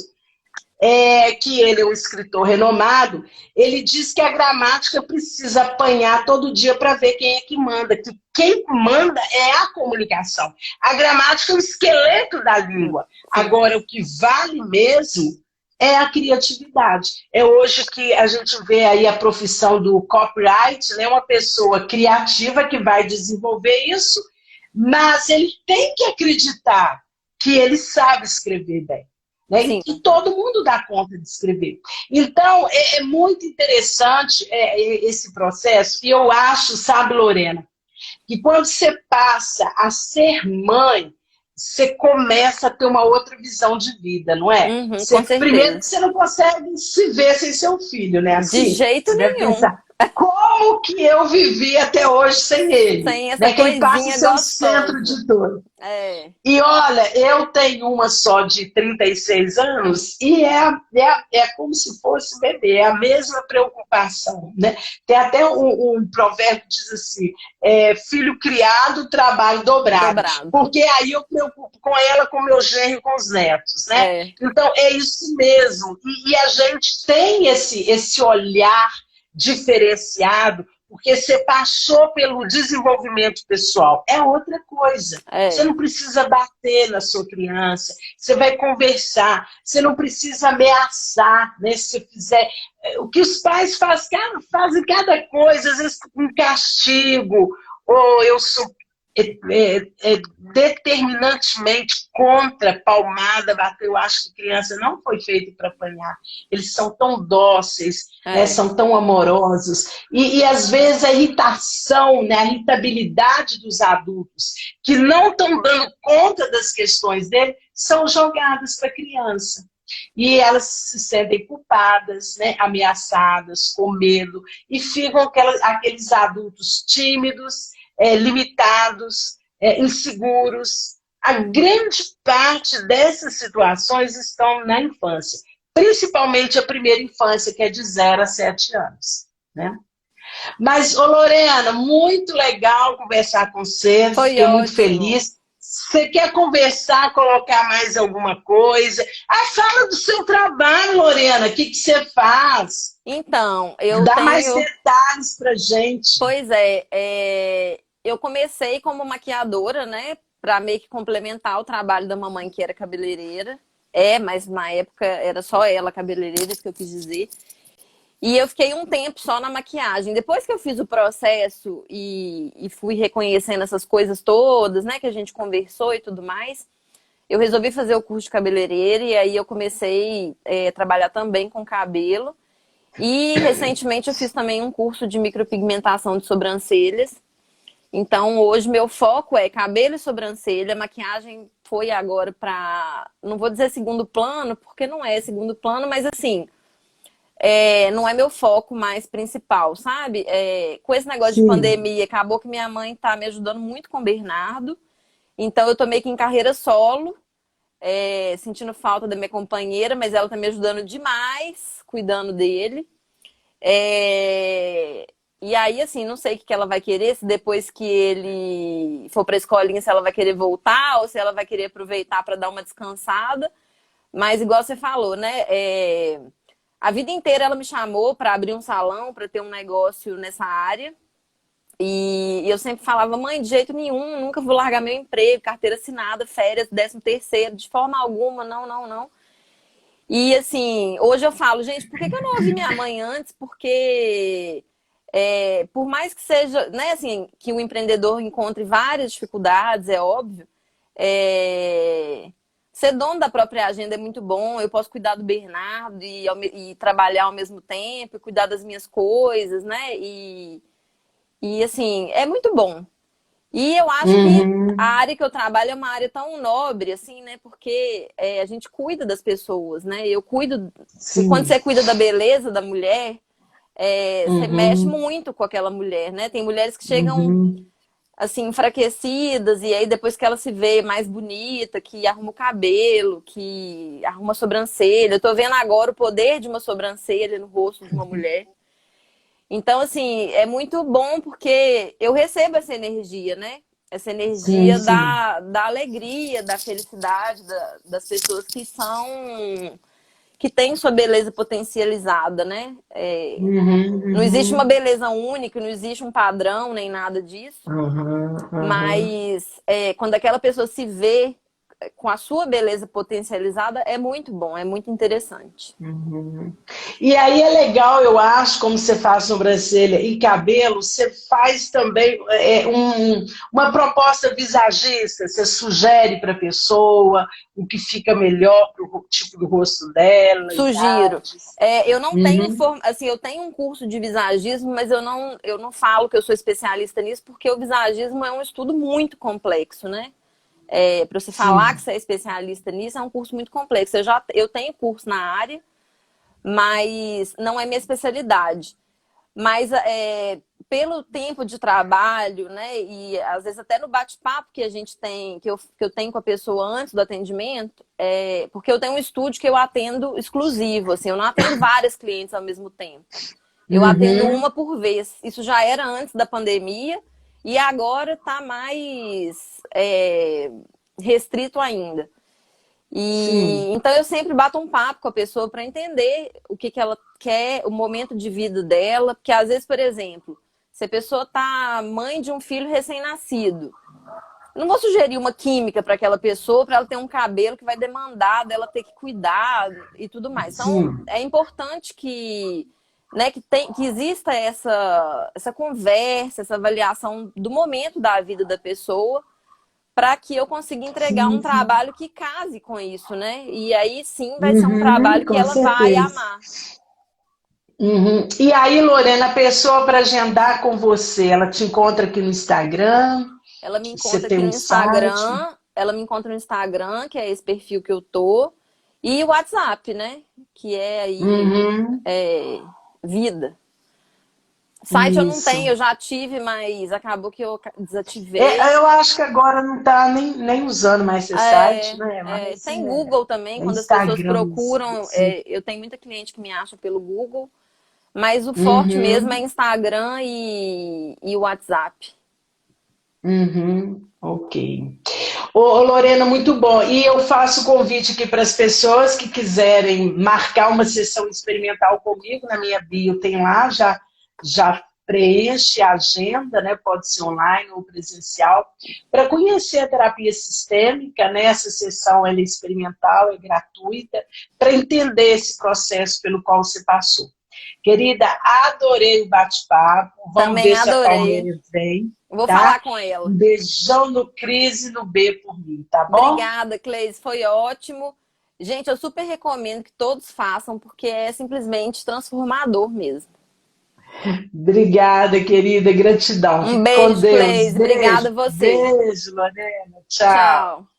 B: que ele é um escritor renomado, ele diz que a gramática precisa apanhar todo dia para ver quem é que manda, que quem manda é a comunicação. A gramática é o esqueleto da língua. Agora, o que vale mesmo é a criatividade. É hoje que a gente vê aí a profissão do copyright, né? Uma pessoa criativa que vai desenvolver isso, mas ele tem que acreditar que ele sabe escrever bem. Né? E todo mundo dá conta de escrever. Então, é muito interessante esse processo. E eu acho, sabe, Lorena, que quando você passa a ser mãe, você começa a ter uma outra visão de vida, não é? Primeiro que você não consegue se ver sem seu filho, né? Assim,
A: de jeito nenhum.
B: Pensar, como que eu vivi até hoje sem ele?
A: Sem essa
B: né? Quem passa a ser o
A: gostosa.
B: centro de tudo. E olha, eu tenho uma só de 36 anos e é como se fosse bebê, é a mesma preocupação, né? Tem até um provérbio que diz assim, filho criado, trabalho dobrado. Porque aí eu preocupo com ela, com meu genro e com os netos, né? Então é isso mesmo. E a gente tem esse olhar diferenciado, porque você passou pelo desenvolvimento pessoal. É outra coisa. Você não precisa bater na sua criança, você vai conversar, você não precisa ameaçar, né? Se você fizer... O que os pais fazem cada coisa, às vezes um castigo, ou eu sou determinantemente contra palmada, bater. Eu acho que criança não foi feita para apanhar. Eles são tão dóceis, né, são tão amorosos. E às vezes a irritação, né, a irritabilidade dos adultos, que não estão dando conta das questões dele, são jogadas para a criança. E elas se sentem culpadas, né, ameaçadas, com medo, e ficam aqueles adultos tímidos, limitados, inseguros. A grande parte dessas situações estão na infância, principalmente a primeira infância, que é de 0 a 7 anos. Né? Mas, Lorena, muito legal conversar com você, fiquei muito feliz. Você quer conversar, colocar mais alguma coisa? Fala do seu trabalho, Lorena, o que você faz?
A: Então,
B: Dá mais detalhes pra gente.
A: Pois eu comecei como maquiadora, né? Pra meio que complementar o trabalho da mamãe, que era cabeleireira. Mas na época era só ela cabeleireira, isso que eu quis dizer. E eu fiquei um tempo só na maquiagem. Depois que eu fiz o processo e fui reconhecendo essas coisas todas, né? Que a gente conversou e tudo mais, eu resolvi fazer o curso de cabeleireira e aí eu comecei a trabalhar também com cabelo. E recentemente eu fiz também um curso de micropigmentação de sobrancelhas. Então, hoje meu foco é cabelo e sobrancelha. Maquiagem foi agora para, não vou dizer segundo plano, porque não é segundo plano, mas assim, não é meu foco mais principal, sabe? Com esse negócio de
B: Sim.
A: pandemia, acabou que minha mãe tá me ajudando muito com o Bernardo. Então, eu tô meio que em carreira solo, sentindo falta da minha companheira, mas ela tá me ajudando demais, cuidando dele. É, E aí, assim, não sei o que ela vai querer, se depois que ele for pra escolinha, se ela vai querer voltar ou se ela vai querer aproveitar para dar uma descansada. Mas, igual você falou, né? A vida inteira ela me chamou para abrir um salão, para ter um negócio nessa área. E eu sempre falava, mãe, de jeito nenhum, nunca vou largar meu emprego, carteira assinada, férias, 13º, de forma alguma, não, não, não. E assim, hoje eu falo, gente, por que que eu não ouvi minha mãe antes? Porque por mais que seja, né, assim, que o empreendedor encontre várias dificuldades, é óbvio, é, ser dono da própria agenda é muito bom. Eu posso cuidar do Bernardo e trabalhar ao mesmo tempo, e cuidar das minhas coisas, né? E assim, é muito bom. E eu acho que a
B: Uhum.
A: área que eu trabalho é uma área tão nobre, assim, né? Porque a gente cuida das pessoas, né? Eu cuido. Quando
B: Sim.
A: você cuida da beleza da mulher, você mexe
B: Uhum.
A: muito com aquela mulher, né? Tem mulheres que chegam,
B: Uhum.
A: assim, enfraquecidas, e aí depois que ela se vê mais bonita, que arruma o cabelo, que arruma a sobrancelha. Eu tô vendo agora o poder de uma sobrancelha no rosto de uma mulher. Então, assim, é muito bom porque eu recebo essa energia, né? Essa
B: Sim,
A: energia
B: sim.
A: da alegria, da felicidade das pessoas que têm sua beleza potencializada, né?
B: Uhum,
A: Não existe uma
B: uhum.
A: beleza única, não existe um padrão nem nada disso.
B: Uhum, uhum.
A: Mas quando aquela pessoa se vê com a sua beleza potencializada, é muito bom, é muito interessante.
B: Uhum. E aí é legal, eu acho, como você faz sobrancelha e cabelo, você faz também uma proposta visagista, você sugere para a pessoa o que fica melhor para o tipo do rosto dela,
A: Sugiro.
B: idades.
A: Eu não tenho
B: Uhum.
A: assim, eu tenho um curso de visagismo, mas eu não falo que eu sou especialista nisso, porque o visagismo é um estudo muito complexo, né? Para você falar que
B: Sim.
A: você é especialista nisso, é um curso muito complexo. Eu tenho curso na área, mas não é minha especialidade. Mas pelo tempo de trabalho, né? E às vezes até no bate-papo que a gente tem, que eu tenho com a pessoa antes do atendimento, porque eu tenho um estúdio que eu atendo exclusivo, assim, eu não atendo várias clientes ao mesmo tempo. Eu atendo
B: Uhum.
A: uma por vez. Isso já era antes da pandemia e agora está mais restrito ainda. E
B: Sim.
A: então eu sempre bato um papo com a pessoa para entender o que ela quer, o momento de vida dela, porque às vezes, por exemplo, se a pessoa tá mãe de um filho recém-nascido, eu não vou sugerir uma química para aquela pessoa para ela ter um cabelo que vai demandar dela ter que cuidar e tudo mais. Então
B: Sim.
A: é importante que que exista essa conversa, essa avaliação do momento da vida da pessoa para que eu consiga entregar um
B: Sim, sim.
A: trabalho que case com isso, né? E aí sim vai ser um
B: Uhum,
A: trabalho que
B: com
A: ela vai
B: certeza.
A: amar.
B: Uhum. E aí, Lorena, a pessoa para agendar com você, ela te encontra aqui no Instagram?
A: Ela me
B: Você
A: encontra
B: tem
A: aqui no
B: um site?
A: Instagram, ela me encontra no Instagram, que é esse perfil que eu tô, e o WhatsApp, né? Que é aí
B: Uhum.
A: vida. Site eu não tenho,
B: Isso.
A: eu já tive, mas acabou que eu desativei.
B: Eu acho que agora não está nem usando mais esse site, né? Mas
A: Tem Google também,
B: é
A: quando as pessoas
B: Instagram mesmo.
A: procuram,
B: Sim.
A: eu tenho muita cliente que me acha pelo Google. Mas o forte mesmo é
B: Uhum.
A: Instagram e WhatsApp.
B: Uhum. Ok. Lorena, muito bom. E eu faço convite aqui para as pessoas que quiserem marcar uma sessão experimental comigo, na minha bio tem lá, já preenche a agenda, né? Pode ser online ou presencial, para conhecer a terapia sistêmica, né? Essa sessão ela é experimental, é gratuita, para entender esse processo pelo qual você passou. Querida, adorei o bate-papo. Vamos
A: Também
B: ver se a
A: adorei.
B: Palmeira vem,
A: Vou
B: tá?
A: falar com ela.
B: Um beijão no Cris e no B por mim, tá bom?
A: Obrigada, Cleis. Foi ótimo. Gente, eu super recomendo que todos façam, porque é simplesmente transformador mesmo.
B: Obrigada, querida. Gratidão.
A: Um
B: Fique com
A: beijo,
B: Deus.
A: Cleis.
B: Beijo.
A: Obrigada a você.
B: Beijo, Lorena. Tchau.
A: Tchau.